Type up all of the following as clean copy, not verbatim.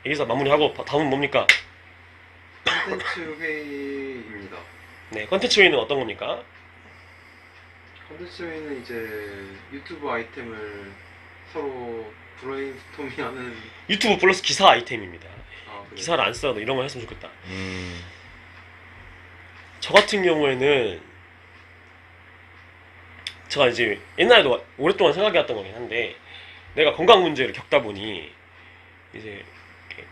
여기서 마무리하고 다음은 뭡니까? 컨텐츠 회의입니다. 네, 컨텐츠 회의는 어떤 겁니까? 컨텐츠 회의는 이제 유튜브 아이템을 서로 브레인스토밍하는. 유튜브 플러스 기사 아이템입니다. 그래요? 기사를 안 쓰더라도 이런 거 했으면 좋겠다. 저 같은 경우에는 제가 이제 옛날에도 오랫동안 생각해왔던 거긴 한데, 내가 건강 문제를 겪다 보니 이제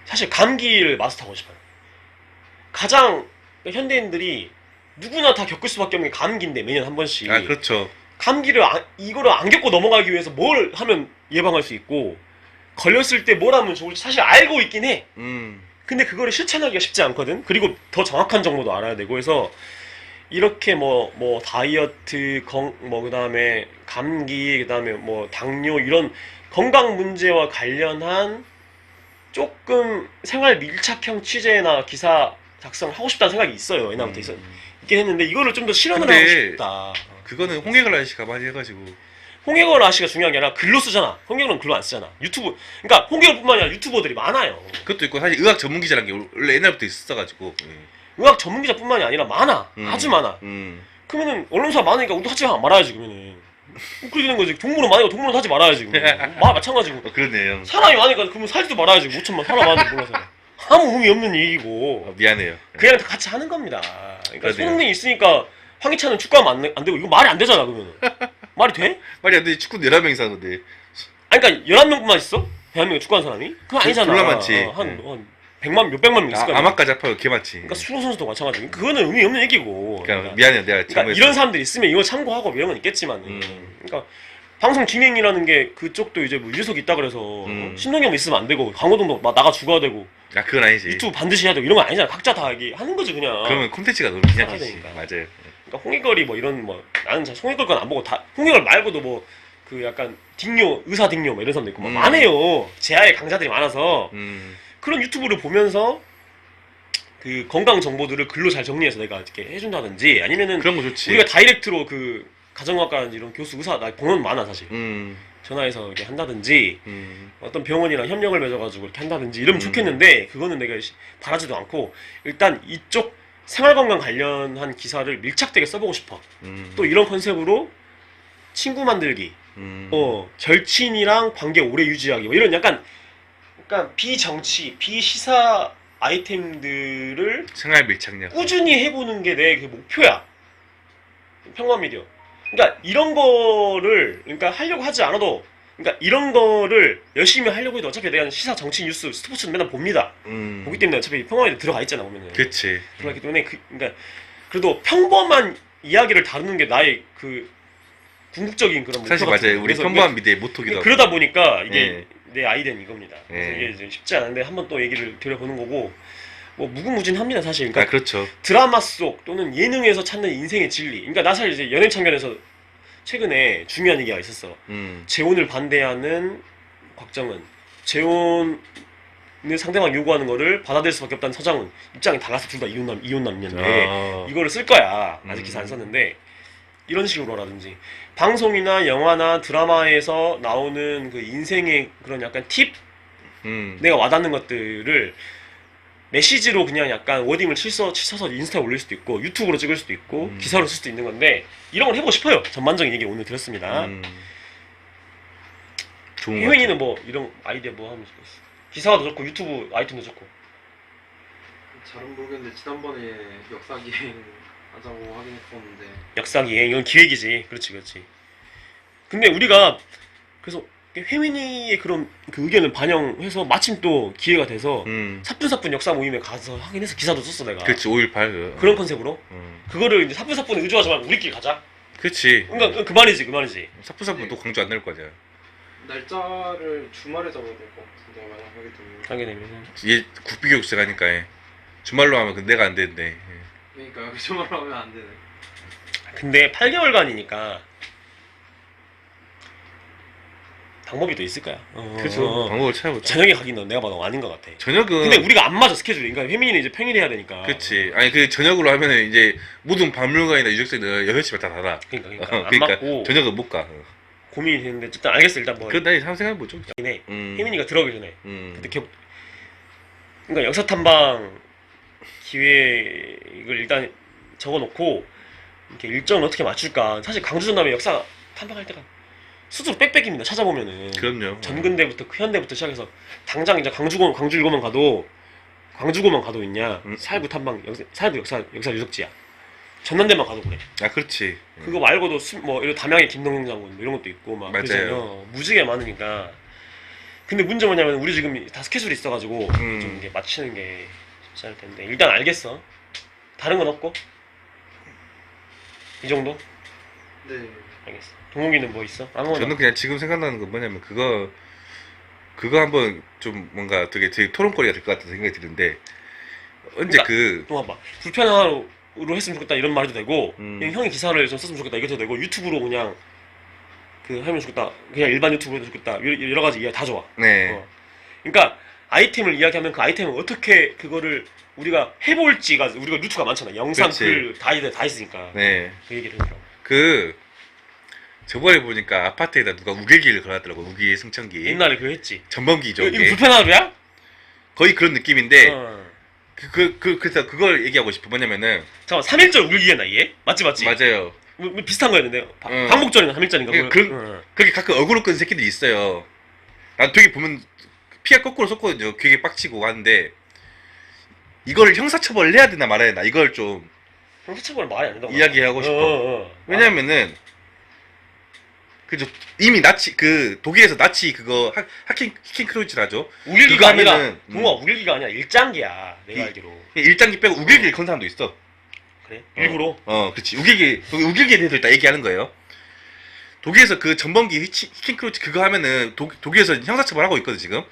사실 감기를 마스터하고 싶어요. 가장 현대인들이 누구나 다 겪을 수밖에 없는 게 감기인데, 매년 한 번씩. 아, 그렇죠. 감기를 이거를 안 겪고 넘어가기 위해서 뭘 하면 예방할 수 있고, 걸렸을 때 뭘 하면 좋을지 사실 알고 있긴 해. 근데 그거를 실천하기가 쉽지 않거든. 그리고 더 정확한 정보도 알아야 되고 해서, 이렇게 뭐 다이어트, 그 다음에 감기, 그 다음에 뭐 당뇨, 이런 건강 문제와 관련한 조금 생활 밀착형 취재나 기사 작성하고 싶다는 생각이 있어요. 옛날부터 있긴 했는데, 이거를 좀 더 실현을 근데 하고 싶다. 그거는 홍해걸 아저씨가 많이 해가지고. 홍해걸 아씨가 중요한 게 아니라 글로 쓰잖아. 홍해걸은 글로 안 쓰잖아. 유튜브, 그러니까 홍해걸뿐만 아니라 유튜버들이 많아요. 그것도 있고 사실 의학 전문 기자라는 게 원래 옛날부터 있었어가지고. 의학 전문 기자뿐만이 아니라 많아. 아주 많아. 그러면은 언론사 많으니까 우리도 하지 말아야지. 그러면은 그렇게 되는 거지. 동물은 많으니까 동물은 하지 말아야지. 마찬가지고. 그러네요. 사람이 많으니까 그러면 살지도 말아야지. 5천만 사람 많은지 몰라서. 아무 의미 없는 얘기고. 미안해요. 그냥 같이 하는 겁니다. 그러니까 그러네요. 손흥민이 있으니까 황희찬은 축구하면 안 되고, 이거 말이 안 되잖아. 그러면 말이 돼? 말이 안 돼. 축구 11명이 사는데. 아니, 그러니까 11명뿐만 있어? 대한민국에 축구하는 사람이? 그건 아니잖아. 졸라 많지. 한 100만, 몇백만 명 있을 거야. 아마까지 아파요. 개 많지. 그러니까 수로 선수도 마찬가지고. 그거는 의미 없는 얘기고. 그러니까 미안해요. 내가 그러니까 잘못했어. 이런 사람들이 있으면 이걸 참고하고 이런 건 있겠지만. 그러니까 방송 진행이라는 게 그쪽도 이제 뭐 유재석이 있다 그래서 신동엽 있으면 안 되고, 강호동도 막 나가 죽어야 되고, 아, 그건 아니지. 유튜브 반드시 해야 되고, 이런 건 아니잖아. 각자 다 하는 거지 그냥. 그러면 콘텐츠가 너무 그냥하지. 되니까. 맞아요. 그러니까 홍익걸이 뭐 이런 뭐, 나는 잘 홍익걸 건 안 보고, 다 홍익걸 말고도 뭐 그 약간 딩요, 의사 딩요 뭐 이런 사람도 있고 뭐 많아요. 제아의 강자들이 많아서. 그런 유튜브를 보면서 그 건강 정보들을 글로 잘 정리해서 내가 이렇게 해준다든지, 아니면은 그런 거 좋지. 우리가 다이렉트로 그 가정의학과라든지 이런 교수, 의사, 나 병원 많아 사실. 전화해서 이렇게 한다든지, 어떤 병원이랑 협력을 맺어가지고 이렇게 한다든지 이러면 좋겠는데, 그거는 내가 바라지도 않고, 일단 이쪽 생활건강 관련한 기사를 밀착되게 써보고 싶어. 또 이런 컨셉으로 친구 만들기, 절친이랑 관계 오래 유지하기, 뭐 이런 약간 비정치, 비시사 아이템들을 생활 밀착력. 꾸준히 해보는 게 내 그 목표야. 평범 미디어. 그러니까 이런 거를, 그러니까 하려고 하지 않아도, 그러니까 이런 거를 열심히 하려고 해도 어차피 내가 시사, 정치, 뉴스, 스포츠는 맨날 봅니다. 보기 때문에 어차피 평범 미디어 들어가 있잖아, 보면은. 그치. 들어가기 때문에 그러니까 그래도 평범한 이야기를 다루는 게 나의 그 궁극적인 그런 목표 사실 같은 맞아요. 거예요. 우리 그래서 평범한 미디어의 모토기도 하고. 그러다 보니까 이게 예. 내 아이디어는 이겁니다. 그래서 예. 이게 이제 쉽지 않은데 한번 또 얘기를 드려보는 거고, 뭐 무궁무진합니다 사실. 그러니까 아, 그렇죠. 드라마 속 또는 예능에서 찾는 인생의 진리. 그러니까 나 사실 이제 연예인 참견에서 최근에 중요한 얘기가 있었어. 재혼을 반대하는 곽정은, 재혼을 상대방 요구하는 거를 받아들일 수밖에 없다는 서장훈, 입장이 달라서 둘 다 이혼남녀인데 이거를 쓸 거야. 아직 기사 안 썼는데, 이런 식으로라든지 방송이나 영화나 드라마에서 나오는 그 인생의 그런 약간 팁, 내가 와닿는 것들을 메시지로 그냥 약간 워딩을 쳐서 인스타에 올릴 수도 있고, 유튜브로 찍을 수도 있고, 기사로 쓸 수도 있는 건데, 이런 걸 해보고 싶어요. 전반적인 얘기 오늘 드렸습니다. 좋은 거 혜민이는 뭐 이런 아이디어 뭐 하면 좋겠어? 기사도 좋고 유튜브 아이템도 좋고. 잘은 모르겠는데 지난번에 역사기행 하자고 하긴 했었는데. 역사기행, 이건 기획이지. 그렇지. 근데 우리가 그래서 혜민이의 그런 그 의견을 반영해서 마침 또 기회가 돼서 사뿐사뿐 역사 모임에 가서 하긴 해서 기사도 썼어 내가. 그치, 5.18 그런 컨셉으로. 그거를 이제 사뿐사뿐 의존하지 말고 우리끼리 가자. 그치. 그러니까 그 말이지. 사푸사푸 또 광주 안 낼 거잖아. 날짜를 주말에 잡아야 될 것 같은데, 만약 하게 되면. 하게 되면은. 얘 국비교육생 하니까 주말로 하면 그 내가 안 되는데. 그러니까 주말로 하면 안 되네. 근데 8개월간이니까 방법이 또 있을 거야. 그쵸. 방법을 찾아보자. 저녁에 가긴 넌 내가 봐도 아닌 것 같아. 저녁은. 근데 우리가 안 맞아 스케줄이. 그러니까 혜민이는 이제 평일에 해야 되니까. 그치. 아니, 그 저녁으로 하면은 이제 모든 박물관이나 유적지는 6시면 다 닫아. 그러니까 안 그러니까 맞고 저녁은 못 가. 고민이 되는데 일단 알겠어. 일단 뭐 그건 나 한번 생각해보죠. 해. 혜민이가 들어오기 전에 그때 그러니까 역사 탐방 기획을 일단 적어놓고 이렇게 일정을 어떻게 맞출까. 사실 광주 전남의 역사 탐방할 때가 수두룩 빽빽입니다. 찾아보면은 그럼요. 전근대부터 현대부터 시작해서 당장 이제 광주 일고만 가도 있냐. 사일구 탐방 사일구 역사 유적지야. 전남대만 가도 그래. 아 그렇지. 그거 말고도 뭐 이런 담양의 김동영 장군 뭐 이런 것도 있고 막 맞아요. 그러잖아요. 무지개 많으니까. 근데 문제 뭐냐면 우리 지금 다 스케줄이 있어가지고 좀 이게 맞추는 게 쉽지 않을 텐데 일단 알겠어. 다른 건 없고 이 정도? 네. 알겠어. 동욱이는 뭐 있어? 아무거나. 저는 그냥 지금 생각나는 건 뭐냐면 그거 한번 좀 뭔가 되게 토론거리가 될 것 같은 생각이 드는데 언제 그러니까, 또 봐봐. 불편하로 했으면 좋겠다 이런 말도 되고 그냥 형이 기사를 좀 썼으면 좋겠다 이것도 되고 유튜브로 그냥 그 하면 좋겠다 그냥 일반 유튜브로 해도 좋겠다 여러 가지 이야기 다 좋아. 네. 그러니까 아이템을 이야기하면 그 아이템을 어떻게 그거를 우리가 해볼지가 우리가 루트가 많잖아. 영상 그치. 글 다 있으니까. 네. 그 얘기를 하더라고. 저번에 보니까 아파트에다 누가 우길기를 걸었더라고. 우기 승천기. 옛날에 그거 했지. 전범기죠. 이거 이게. 불편하루야? 거의 그런 느낌인데 어. 그래서 그걸 얘기하고 싶어. 뭐냐면은 잠깐만 3일절 우길기였나 이게? 맞지? 맞아요. 뭐 비슷한 거였는데 응. 광복절인가 3일절인가 그렇게 가끔 어그로 끄는 새끼들이 있어요. 난 되게 보면 피가 거꾸로 섰거든요. 되게 빡치고 하는데 이걸 형사처벌을 해야 되나 말아야 되나 이걸 좀 형사처벌 말이 안 된다고 이야기하고 싶어. 왜냐면은 이미 나치 독일에서 나치 그거 하킹 크루즈라죠. 우길기가 그거 아니라 하면은, 동호가 우길기가 아니라 일장기야 내가 알기로. 일장기 빼고 우길기를 건 사람도 있어. 그래? 일부러? 그렇지. 우길기에 대해서 일단 얘기하는 거예요. 독일에서 그 전범기 히킹 크루즈 그거 하면은 독일에서 형사처벌 하고 있거든 지금.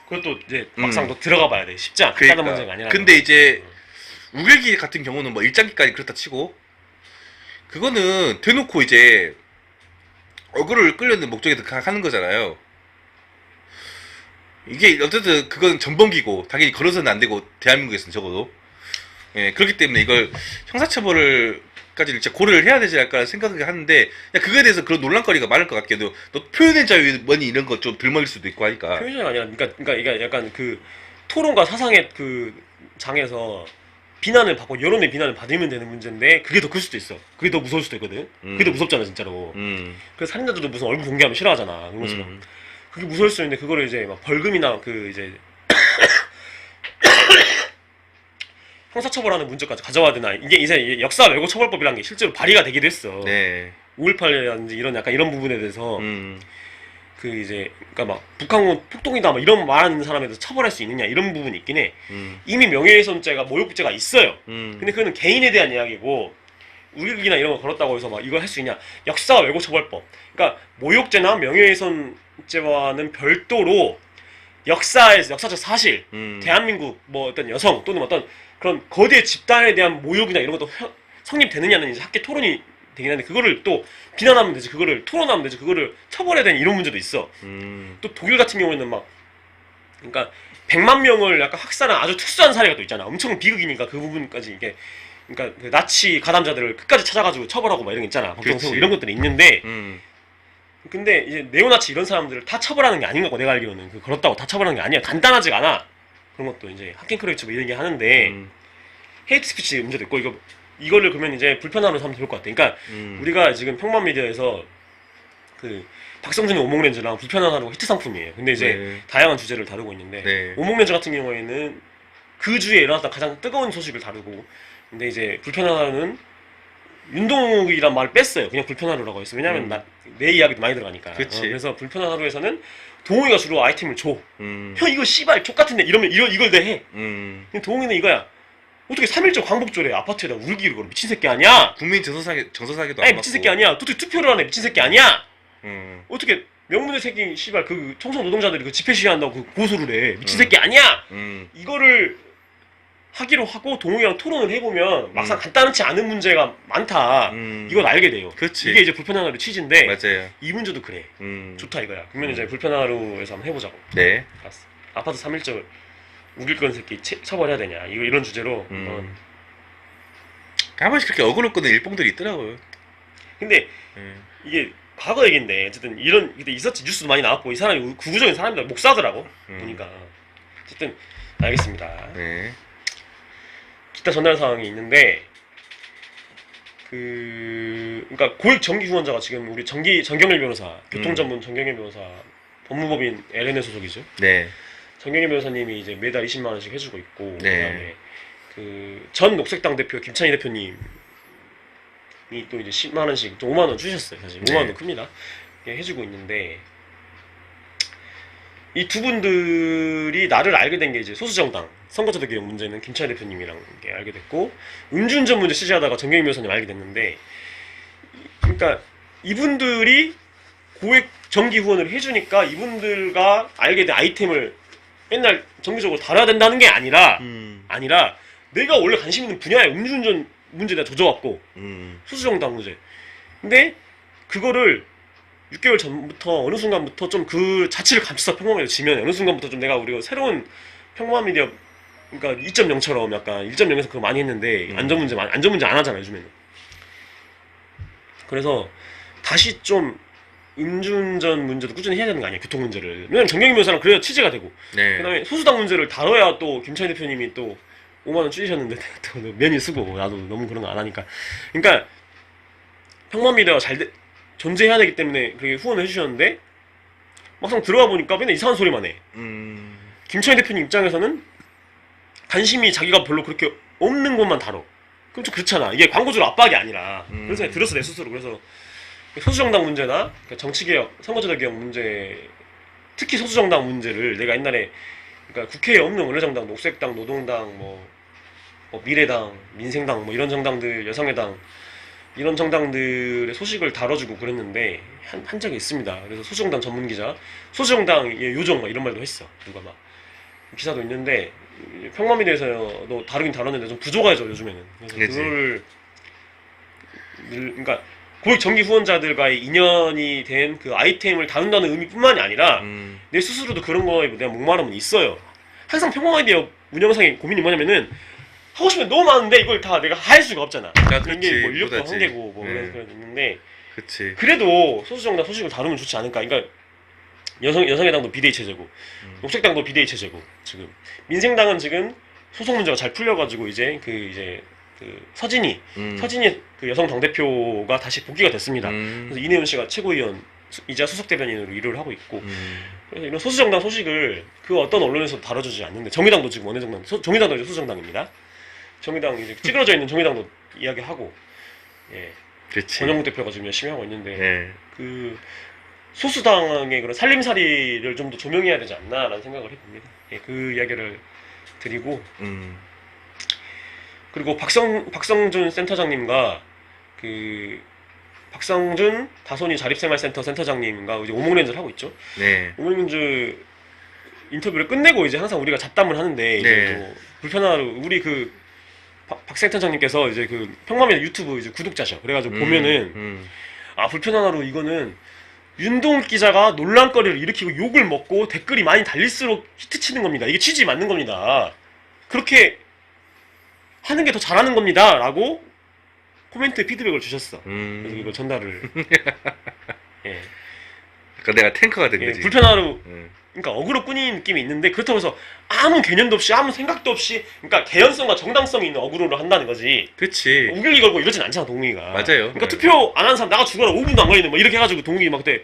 그것도 이제 막상 또 들어가 봐야 돼. 쉽지 않다는 그러니까. 문제가 아니라. 근데 이제 우길기 같은 경우는 뭐 일장기까지 그렇다 치고 그거는 대놓고 이제 어그로를 끌려는 목적에서 하는 거잖아요. 이게 어쨌든 그건 전범기고 당연히 걸어서는 안 되고 대한민국에서는 적어도 그렇기 때문에 이걸 형사처벌까지 진짜 고려를 해야 되지 않을까 생각을 하는데 그냥 그거에 대해서 그런 논란거리가 많을 것 같기도 해도 너 표현의 자유 뭐니 이런 거 좀 들먹일 수도 있고 하니까 표현이 아니라 그러니까 이게 약간 그 토론과 사상의 그 장에서 비난을 받고 여론의 비난을 받으면 되는 문제인데 그게 더 클 수도 있어. 그게 더 무서울 수도 있거든. 그게 더 무섭잖아 진짜로. 그래서 살인자들도 무슨 얼굴 공개하면 싫어하잖아. 그런 것처럼. 그게 무서울 수 있는데 그거를 이제 막 벌금이나 그 이제 형사처벌하는 문제까지 가져와야 되나. 이게 이제 역사 왜곡 처벌법이라는 게 실제로 발의가 되기도 했어. 네. 5.18이라든지 이런 약간 이런 부분에 대해서 그 이제 그러니까 막 북한군 폭동이다 막 이런 말하는 사람에 대해서 처벌할 수 있느냐 이런 부분이 있긴 해. 이미 명예훼손죄가 모욕죄가 있어요. 근데 그거는 개인에 대한 이야기고 우길기나 이런 거 걸었다고 해서 막 이걸 할 수 있냐. 역사 왜곡 처벌법. 그러니까 모욕죄나 명예훼손죄와는 별도로 역사적 사실, 대한민국 뭐 어떤 여성 또는 어떤 그런 거대 집단에 대한 모욕이나 이런 것도 성립되느냐는 이제 학계 토론이 되긴 하는데 그거를 또 비난하면 되지, 그거를 토론하면 되지, 그거를 처벌해야 되는 이런 문제도 있어. 또 독일 같은 경우에는 막 그러니까 100만 명을 약간 학살한 아주 특수한 사례가 또 있잖아. 엄청 비극이니까 그 부분까지 이게 그러니까 그 나치 가담자들을 끝까지 찾아가지고 처벌하고 막 이런 게 있잖아. 법정 세우고 이런 것들이 있는데 근데 이제 네오나치 이런 사람들을 다 처벌하는 게 아닌 거고 내가 알기로는 그 걸었다고 다 처벌하는 게 아니야. 간단하지가 않아. 그런 것도 이제 하킹크로이츠 뭐 이런 게 하는데 헤이트 스피치 문제도 있고 이거를 그러면 이제 불편함으로 하면 좋을 것 같아. 그러니까 우리가 지금 평범 미디어에서 그 박성준의 오목렌즈랑 불편한 하루가 히트 상품이에요. 근데 이제 다양한 주제를 다루고 있는데 오목렌즈 같은 경우에는 그 주에 일어났던 가장 뜨거운 소식을 다루고 근데 이제 불편한 하루는 윤동욱이란 말을 뺐어요. 그냥 불편한 하루라고 했어. 왜냐면 내 이야기도 많이 들어가니까. 그래서 불편한 하루에서는 동욱이가 주로 아이템을 줘. 형 이거 씨발 족같은데 이러면 이걸 내 해. 근데 동욱이는 이거야. 어떻게 3.1절 광복절에 아파트에다 울기를 걸어. 미친 새끼 아니야? 국민 정서사기도 안 아니 미친 새끼 아니야. 어떻게 투표를 하네. 미친 새끼 아니야? 어떻게 명문의 새끼 씨발 그 청소 노동자들이 그 집회 시위한다고 그 고소를 해. 미친 새끼 아니야? 이거를 하기로 하고 동욱이랑 토론을 해보면 막상 간단하지 않은 문제가 많다. 이걸 알게 돼요. 그치. 이게 이제 불편한 하루 취지인데 맞아요. 이 문제도 그래. 좋다 이거야. 그러면 이제 불편한 하루에서 한번 해보자고. 네. 알았어. 아파트 3.1절 우길 건 새끼 처벌해야 되냐. 이런 주제로. 한 번씩 그렇게 어그로 끄는 일봉들이 있더라고요. 근데 이게 과거 얘기인데 어쨌든 이런 그때 있었지. 뉴스도 많이 나왔고 이 사람이 구구적인 사람이다. 목사더라고. 보니까 어쨌든 알겠습니다. 네. 기타 전달 사항이 있는데 그러니까 고액 정기 후원자가 지금 우리 정경일 변호사, 교통전문 정경일 변호사, 법무법인 LN의 소속이죠. 네. 정경일 변호사님이 이제 매달 20만 원씩 해주고 있고, 네. 그다음에 그 전 녹색당 대표 김찬희 대표님이 또 이제 10만 원씩, 좀 5만 원 주셨어요. 사실 5만 원도 큽니다. 예, 해주고 있는데 이 두 분들이 나를 알게 된 게 이제 소수정당 선거제도 개혁 문제는 김찬희 대표님이랑 이렇게 알게 됐고, 음주운전 문제 취재하다가 정경희 변호사님 알게 됐는데, 그러니까 이분들이 고액 정기 후원을 해주니까 이분들과 알게 된 아이템을 맨날 정기적으로 다뤄야 된다는 게 아니라 내가 원래 관심 있는 분야에 음주운전 문제 내가 조져왔고 소수정당 문제. 근데 그거를 6개월 전부터 어느 순간부터 좀 그 자취를 감싸 평범하게 지면 어느 순간부터 좀 내가 우리가 새로운 평범한 미디어, 그러니까 2.0처럼 약간 1.0에서 그거 많이 했는데 안전 문제 안 하잖아 요즘에는. 그래서 다시 좀 음주운전 문제도 꾸준히 해야 되는 거 아니야, 교통 문제를. 왜냐면 정경희 변호사랑 그래야 취재가 되고. 네. 그다음에 소수당 문제를 다뤄야 또 김찬희 대표님이 또 5만 원 줄이셨는데 또 면이 쓰고 나도 너무 그런 거 안 하니까. 그러니까 평범한 미디어가 존재해야 되기 때문에 그렇게 후원을 해주셨는데 막상 들어가 보니까 맨날 이상한 소리만 해. 김찬희 대표님 입장에서는 관심이 자기가 별로 그렇게 없는 것만 다뤄. 그럼 좀 그렇잖아. 이게 광고주로 압박이 아니라. 그런 생각이 들었어, 내 스스로. 그래서 소수정당 문제나 그러니까 정치개혁, 선거제도 개혁 문제, 특히 소수정당 문제를 내가 옛날에 그러니까 국회에 없는 원내정당, 녹색당, 노동당, 뭐 미래당, 민생당, 뭐 이런 정당들, 여성의당 이런 정당들의 소식을 다뤄주고 그랬는데 한 적이 있습니다. 그래서 소수정당 전문기자, 소수정당의 요정 막 이런 말도 했어. 누가 막 기사도 있는데 평범미디어에서도 다루긴 다뤘는데 좀 부족하죠 요즘에는. 그래서 그치. 그걸 그러니까 고액 정기 후원자들과의 인연이 된 그 아이템을 다룬다는 의미뿐만이 아니라 내 스스로도 그런 거에 내가 목마름은 있어요. 항상 평범미디어 운영상의 고민이 뭐냐면은 하고 싶은 게 너무 많은데 이걸 다 내가 할 수가 없잖아. 그런 게 뭐 인력도 그렇지. 한계고 뭐 그런 게 있는데 그치. 그래도 소수정당 소식을 다루면 좋지 않을까. 그러니까 여성의당도 비대위 체제고 녹색당도 비대위 체제고 지금 민생당은 지금 소속 문제가 잘 풀려가지고 이제 서진이 그 여성 당대표가 다시 복귀가 됐습니다. 그래서 이내훈 씨가 최고위원 이자 수석 대변인으로 일을 하고 있고 그래서 이런 소수정당 소식을 그 어떤 언론에서 다뤄주지 않는데 정의당도 지금 원내정당 정의당도 이제 소수정당입니다. 정의당 이제 찌그러져 있는 정의당도 이야기하고 예. 그치. 권영국 대표가 지금 열심히 하고 있는데 네. 그 소수당의 그런 살림살이를 좀 더 조명해야 되지 않나라는 생각을 해봅니다. 예, 그 이야기를 드리고 그리고 박성준 센터장님과 그 박성준 다손이 자립생활센터 센터장님과 이제 오목렌즈를 하고 있죠. 네. 오목렌즈 인터뷰를 끝내고 이제 항상 우리가 잡담을 하는데 이제 네. 또 불편하로 우리 그 박 센터장님께서 이제 그 평범한 유튜브 이제 구독자셔. 그래가지고 보면은 아 불편하나로 이거는 윤동욱 기자가 논란거리를 일으키고 욕을 먹고 댓글이 많이 달릴수록 히트치는 겁니다. 이게 취지 맞는 겁니다. 그렇게 하는 게 더 잘하는 겁니다. 라고 코멘트에 피드백을 주셨어. 그래서 이거 전달을 예. 그러니까 내가 탱커가 된 예, 거지. 불편하로 그러니까 어그로 끈인 느낌이 있는데 그렇다고 해서 아무 개념도 없이 아무 생각도 없이 그러니까 개연성과 정당성이 있는 어그로를 한다는 거지. 그치. 우길기 걸고 이러진 않잖아 동욱이가. 맞아요. 그러니까 투표 안 한 사람 나가 죽어라 5분도 안 걸리는 뭐 이렇게 해가지고 동욱이 막 그때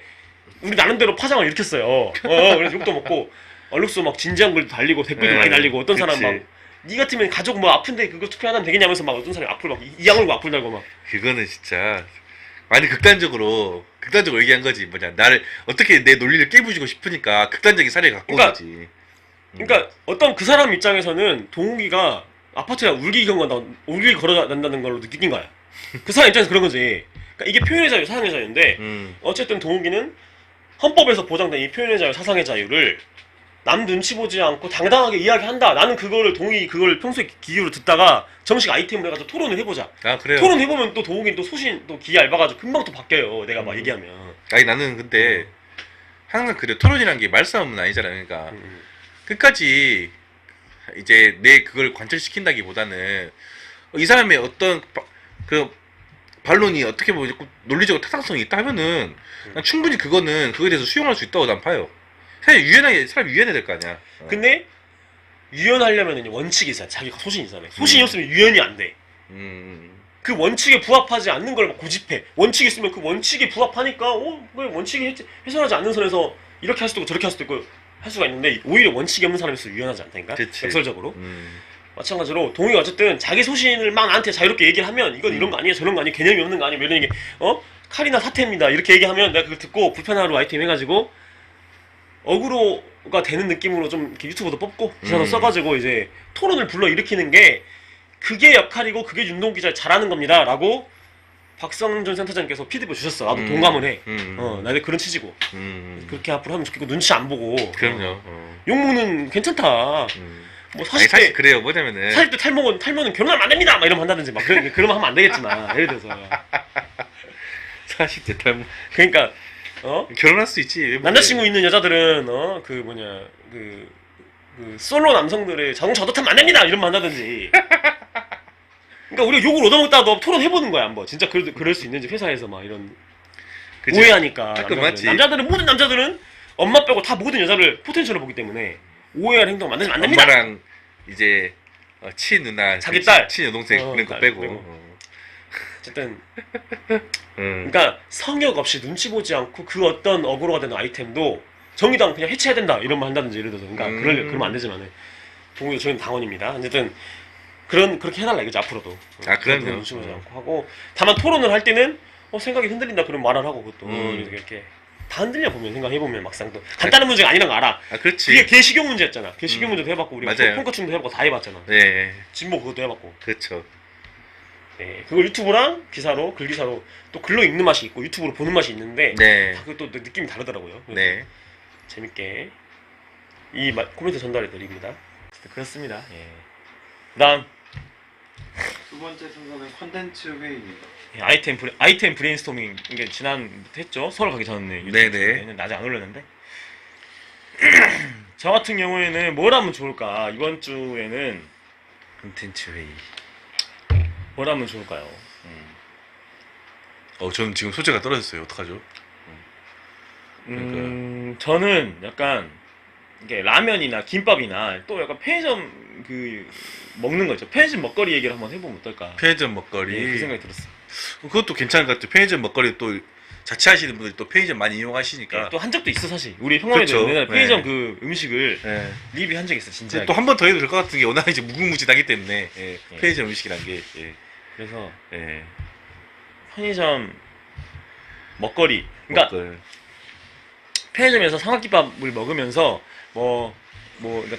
우리 나름대로 파장을 일으켰어요. 그래서 욕도 먹고 얼룩소 막 진지한 글도 달리고 댓글도 많이 달리고 어떤 사람 막 니 같으면 가족 뭐 아픈데 그거 투표 하나 되겠냐면서 막 어떤 사람이 악플 막 이양물고 악플 달고 막. 그거는 진짜 많이 극단적으로 얘기한 거지. 뭐냐, 나를 어떻게 내 논리를 깨부수고 싶으니까 극단적인 사례를 갖고 온 그러니까, 거지. 그러니까 어떤 그 사람 입장에서는 동욱이가 아파트에 울기 걸어난다는 걸로 느낀 거야. 그 사람 입장에서 그런 거지. 그러니까 이게 표현의 자유, 사상의 자유인데 어쨌든 동욱이는 헌법에서 보장된 이 표현의 자유, 사상의 자유를 남 눈치 보지 않고 당당하게 이야기한다. 나는 동욱이 그걸 평소에 귀로 듣다가 정식 아이템으로 해가지고 토론을 해보자. 아, 그래요? 토론해보면 또 동욱이 또 소신 또 귀 얇아가지고 금방 또 바뀌어요. 내가 막 얘기하면. 아니 나는 근데 항상 그래. 토론이란 게 말싸움은 아니잖아. 그러니까 끝까지 이제 내 그걸 관철시킨다기보다는 이 사람의 어떤 그 반론이 어떻게 보면 논리적으로 타당성이 있다 하면은 난 충분히 그거에 대해서 수용할 수 있다고 난 봐요. 사람이 유연해야 될 거 아니야. 근데 유연하려면 원칙이 있어야 돼. 자기가 소신이 있어야 돼. 소신이 없으면 유연이 안 돼. 그 원칙에 부합하지 않는 걸 막 고집해. 원칙이 있으면 그 원칙에 부합하니까 왜 원칙이 훼손하지 않는 선에서 이렇게 할 수도 있고 저렇게 할 수도 있고 할 수가 있는데 오히려 원칙이 없는 사람일수록 유연하지 않다니까. 그치. 역설적으로. 마찬가지로 동의가 어쨌든 자기 소신을 막 나한테 자유롭게 얘기를 하면 이건 이런 거 아니에요 저런 거 아니에요 개념이 없는 거 아니에요 이런 얘기 칼이나 사태입니다 이렇게 얘기하면 내가 그걸 듣고 불편하로 아이템 해가지고 어그로가 되는 느낌으로 좀 이렇게 유튜브도 뽑고 기사도 써가지고 이제 토론을 불러일으키는 게 그게 역할이고 그게 윤동 기자 잘하는 겁니다 라고 박성준 센터장님께서 피드백 주셨어. 나도 동감을 해. 나도 그런 취지고 그렇게 앞으로 하면 좋겠고 눈치 안 보고 그럼요. 욕먹는 괜찮다. 뭐 아니, 사실 그래요. 뭐냐면은 40대 탈모는 결혼하면 안 됩니다. 막 이러면 한다든지 막 그러면 하면 안 되겠지만 예를 들어서 40대 탈모. 그러니까 결혼할 수 있지. 남자친구 있는 여자들은 그 솔로 남성들의 자동차도 타면 안 됩니다. 이러면 한다든지. 그러니까 우리가 욕을 얻어먹다가 토론해보는 거야 한번. 진짜 그럴 수 있는지 회사에서 막 이런 그치? 오해하니까 맞지. 모든 남자들은 엄마 빼고 다 모든 여자를 포텐셜로 보기 때문에 오해할 행동 만들면 안 됩니다. 엄마랑 이제 친누나 자기 딸 친여동생 그런 거 빼고. 어쨌든 그러니까 성역 없이 눈치 보지 않고 그 어떤 어그로가 되는 아이템도 정의당 그냥 해체해야 된다 이런 말 한다든지 예를 들어서 그러니까 그러면 안 되지만 동의 저희는 당원입니다. 어쨌든 그렇게 해달라 이거죠 앞으로도. 그럼요. 눈치 보지 않고 하고 다만 토론을 할 때는 생각이 흔들린다 그런 말을 하고 그것도 이렇게 다 흔들려 보면 생각해보면 막상 또 간단한 문제가 아니란 거 알아. 그렇지. 그게 개식용 문제였잖아. 개식용 문제도 해봤고 우리가 맞아요. 콩커충도 해봤고 다 해봤잖아. 네. 진보 그것도 해봤고. 그렇죠. 네, 그걸 유튜브랑 기사로 글기사로 또 글로 읽는 맛이 있고 유튜브로 보는 맛이 있는데 네. 다 그것도 느낌이 다르더라고요. 네. 재밌게 이 코멘트 전달해 드립니다. 그렇습니다. 예. 그다음 두 번째 순서는 컨텐츠 회의입니다. 아이템 브레인스토밍 이게 지난부터 했죠. 서울 가기 전에 유튜브에는 낮에 안 올렸는데 저 같은 경우에는 뭘 하면 좋을까 이번 주에는 컨텐츠 회의. 뭘 하면 좋을까요? 저는 지금 소재가 떨어졌어요. 어떡하죠? 저는 약간 이게 라면이나 김밥이나 또 약간 편의점 먹는 거 있죠. 편의점 먹거리 얘기를 한번 해보면 어떨까? 편의점 먹거리. 네, 그 생각이 들었어. 그것도 괜찮은 것 같아요. 편의점 먹거리 또 자취하시는 분들이 또 편의점 많이 이용하시니까. 네, 또 한 적도 있어 사실. 우리 평범이들 그렇죠. 옛날에 편의점 네. 그 음식을 네. 리뷰한 적이 있어 진짜. 또 한 번 더 해도 될 것 같은 게 워낙 이제 무궁무진하기 때문에 예. 편의점 음식이란 게. 그래서 예. 편의점 먹거리. 그러니까 먹거리. 편의점에서 삼각김밥을 먹으면서 그러니까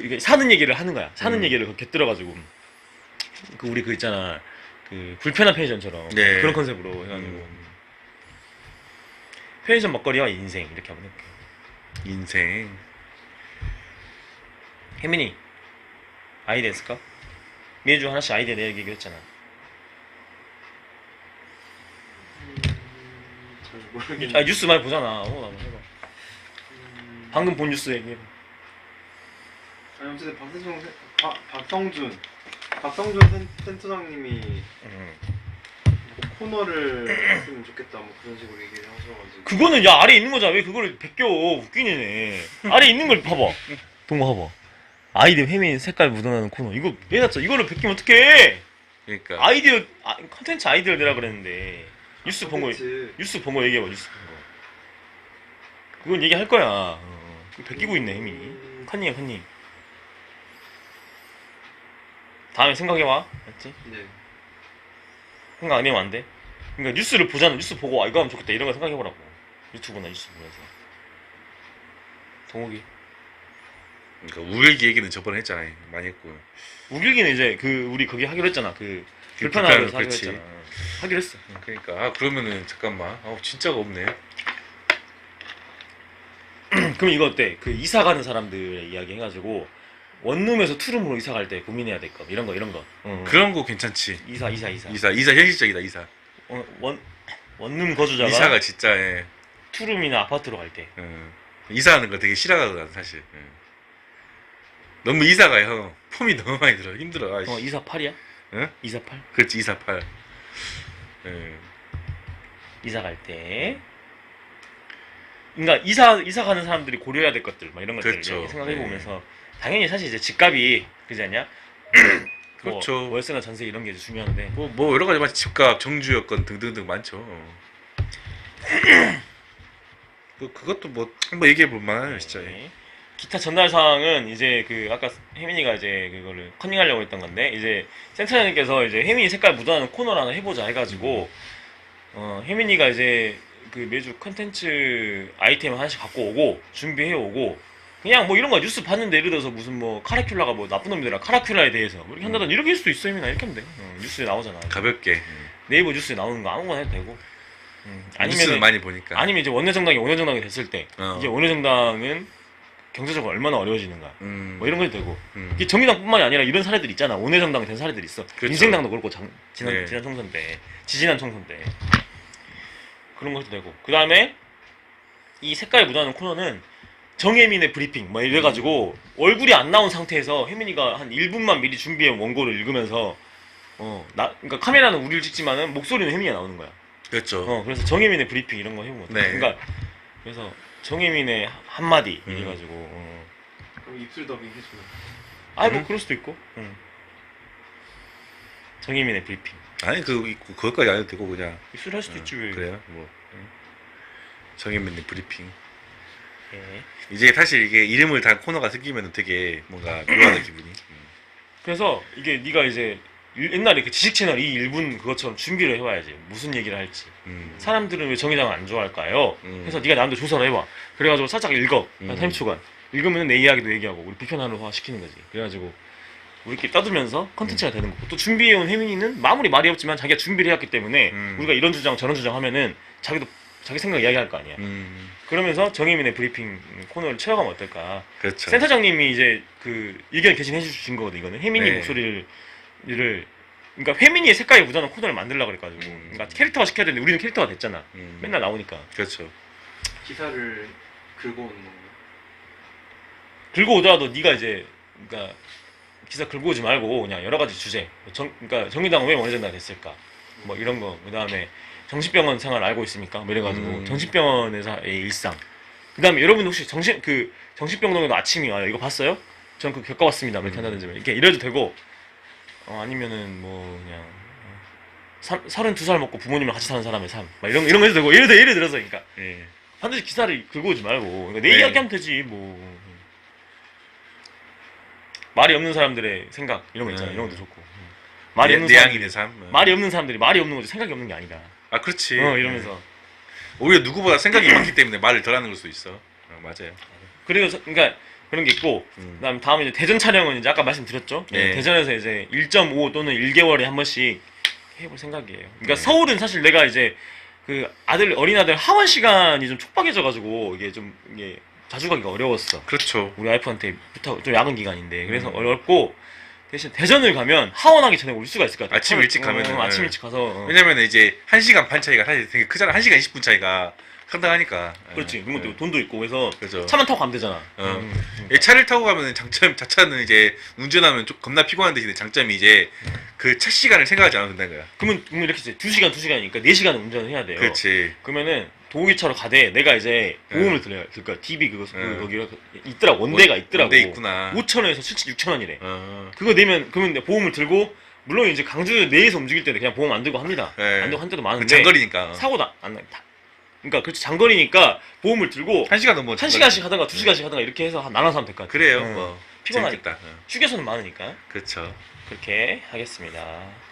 이게 사는 얘기를 하는 거야. 사는 얘기를 곁들여가지고 우리 있잖아 불편한 편의점처럼 네. 그런 컨셉으로 해가지고 편의점 먹거리와 인생 이렇게 한번 해볼게요. 인생. 혜민이 아이디어 있을까? 매주 하나씩 아이디어 내기로 했잖아. 잘 모르겠는데. 뉴스 많이 보잖아. 나도 해봐. 방금 본 뉴스 얘기해봐. 아니 어쨌든 박성준 센터장님이 코너를 했으면 좋겠다 뭐 그런 식으로 얘기를 하셔가지고. 그거는 아래 있는 거잖아. 왜 그거를 베껴? 웃기네. 아래 있는 걸 봐봐. 동거 봐봐. 아이디어 혜민 색깔 묻어나는 코너. 이거 내놨잖아. 이거를 베끼면 어떡해? 그러니까. 컨텐츠 아이디어 내라 그랬는데. 뉴스 본 거 얘기해봐. 뉴스 본 거. 그건 얘기할 거야. 베끼고 있네 혜민이. 컨닝. 다음에 생각해봐. 알았지? 네. 생각 안 하면 안 돼. 그러니까 뉴스를 보잖아. 뉴스 보고 이거 하면 좋겠다 이런 거 생각해보라고. 유튜브나 뉴스 보면서. 동욱이. 그러니까 우일기 얘기는 저번에 했잖아요. 많이 했고. 우길기는 이제 우리 거기 하기로 했잖아. 불편하게 하기로 그렇지. 했잖아. 하기로 했어. 그러니까 그러면은 잠깐만. 진짜가 없네. 그럼 이거 어때? 이사 가는 사람들의 이야기 해가지고 원룸에서 투룸으로 이사 갈 때 고민해야 될 거 이런 거. 그런 거 괜찮지. 이사. 이사 현실적이다. 이사. 원룸 거주자가 이사가 진짜 투룸이나 아파트로 갈 때. 이사하는 거 되게 싫어하거든 사실. 너무 이사가 폼이 너무 많이 들어. 힘들어. 이사 8이야? 응? 이사 8? 그렇지 이사 8. 이사 갈 때. 그러니까 이사 가는 사람들이 고려해야 될 것들 막 이런 것들 그렇죠. 생각해 보면서 당연히 사실 이제 집값이 그러지 않냐? 그렇죠. 뭐 월세나 전세 이런 게 중요한데 뭐 여러 가지 많죠. 집값, 정주 여건 등등등 많죠. 그것도 뭐 한번 얘기해 볼 만해요, 진짜. 네. 기타 전달 사항은 이제 그 아까 혜민이가 이제 그거를 컨닝하려고 했던 건데 이제 센터장님께서 이제 혜민이 색깔 묻어나는 코너를 하나 해보자 해가지고 혜민이가 이제 그 매주 컨텐츠 아이템 하나씩 갖고 오고 준비해 오고 그냥 뭐 이런 거 뉴스 봤는데 예를 들어서 무슨 뭐 카라큘라가 뭐 나쁜 놈이더라 카라큘라에 대해서 뭐 이렇게 한다든 이렇게 할 수도 있어 혜민아 이렇게 하면 돼 뉴스에 나오잖아 가볍게. 네이버 뉴스에 나오는 거 아무거나 해도 되고 뉴스는 많이 보니까. 아니면 이제 원내정당이 원내정당이 됐을 때 이제 원내정당은 경제적으로 얼마나 어려워지는가 뭐 이런 거 해도 되고 이게 정의당뿐만이 아니라 이런 사례들 있잖아 원내정당이 된 사례들이 있어 그렇죠. 민생당도 그렇고 지난 네. 총선 때 지지난 총선 때 그런 것도 되고 그 다음에 이 색깔이 묻어나는 코너는 정혜민의 브리핑 뭐 이래가지고 얼굴이 안 나온 상태에서 혜민이가 한 1분만 미리 준비한 원고를 읽으면서 그러니까 카메라는 우리를 찍지만은 목소리는 혜민이가 나오는 거야. 그렇죠. 그래서 정혜민의 브리핑 이런 거 해보면 어떡해. 네. 그러니까 그래서 정혜민의 한마디 이래가지고 그럼 입술 더빙 해주면. 뭐 그럴 수도 있고 정혜민의 브리핑 아니 그것까지 안 해도 되고 그냥. 입술 할 수도 있지 왜. 그래요. 뭐 정현민의 브리핑. 예. 이제 사실 이게 이름을 단 코너가 생기면 되게 뭔가 묘하다 기분이. 그래서 이게 네가 이제 옛날에 그 지식 채널 이 1분 그것처럼 준비를 해와야지 무슨 얘기를 할지 사람들은 왜 정의당을 안 좋아할까요? 해서 네가 나한테 조사를 해봐 그래가지고 살짝 읽어 한 30초간 읽으면 내 이야기도 얘기하고 우리 불편함을 시키는 거지 그래가지고 우리끼리 떠들면서 컨텐츠가 되는 거고 또 준비해온 혜민이는 마무리 말이 없지만 자기가 준비를 해왔기 때문에 우리가 이런 주장 저런 주장 하면은 자기도 자기 생각 이야기할 거 아니야 그러면서 정혜민의 브리핑 코너를 채워가면 어떨까 그렇죠. 센터장님이 이제 그 의견 개진해 주신 거거든 이거는 혜민이 네. 목소리를 그러니까 혜민이의 색깔이 묻어나는 코너를 만들려고 그랬가지고 그러니까 캐릭터화 시켜야 되는데 우리는 캐릭터가 됐잖아 맨날 나오니까 그렇죠. 기사를 긁어 오는 건가요? 긁어 오더라도 네가 이제 그러니까 기사 긁어 오지 말고 그냥 여러 가지 주제 그러니까 정의당은 왜 원내정당 됐을까 뭐 이런 거 그다음에 정신병원 생활 알고 있습니까 뭐 이래가지고 정신병원에서의 일상 그다음에 여러분 혹시 정신병동에도 아침이 와요 이거 봤어요? 전 그거 겪어봤습니다 뭐 이렇게 한다든지 이렇게 이래도 되고 아니면은 뭐 그냥 32살 먹고 부모님이랑 같이 사는 사람의 삶 막 이런 거 해도 되고 예를 들어서 그러니까 반드시 기사를 긁어 오지 말고 그러니까 내 이야기 하면 되지 뭐 말이 없는 사람들의 생각 이런 거 있잖아 이런 것도 좋고 말이 없는 내향인의 삶. 말이 없는 사람들이 말이 없는 거지 생각이 없는 게 아니다 아 그렇지. 이러면서 오히려 누구보다 생각이 많기 때문에 말을 덜하는 걸 수 있어. 맞아요. 그래서 그러니까 그런 게 있고 그다음 다음에 이제 대전 촬영은 이제 아까 말씀드렸죠 네. 대전에서 이제 1.5 또는 1개월에 한 번씩 해볼 생각이에요 그러니까 서울은 사실 내가 이제 그 어린 아들 하원 시간이 좀 촉박해져가지고 이게 자주 가기가 어려웠어 그렇죠. 우리 와이프한테 부탁 좀 야근 기간인데 그래서 어렵고 대신 대전을 가면 하원하기 전에 올 수가 있을 것 같아. 아침 일찍 가면은. 아침 일찍 가서. 왜냐면 이제 1시간 반 차이가 사실 되게 크잖아. 1시간 20분 차이가 상당하니까. 그렇지. 그러면 또 돈도 있고 그래서 그렇죠. 차만 타고 가면 되잖아. 이 차를 타고 가면은 자차는 이제 운전하면 좀 겁나 피곤한 대신에 장점이 이제 그 차 시간을 생각하지 않아도 된다는 거야. 그러면 이렇게 이제 2시간이니까 4시간은 운전을 해야 돼요. 그렇지. 그러면은 도우기차로 가되 내가 이제 보험을 들어야 그러니까 DB 거기 있더라 원대가 있더라고. 원대 있구나. 5,000원에서 실제 6,000원이래. 그거 내면 그러면 내 보험을 들고 물론 이제 강주 내에서 움직일 때는 그냥 보험 안 들고 합니다. 네. 안 들고 한 때도 많은데 장거리니까. 사고다 안 나. 그러니까 그렇지 장거리니까 보험을 들고 1시간 넘어. 1시간씩 하다가 2시간씩 하다가 이렇게 해서 나눠서 하면 될 것 같아요. 그래요. 뭐 피곤하니까. 재밌겠다. 휴게소는 많으니까 그렇죠. 그렇게 하겠습니다.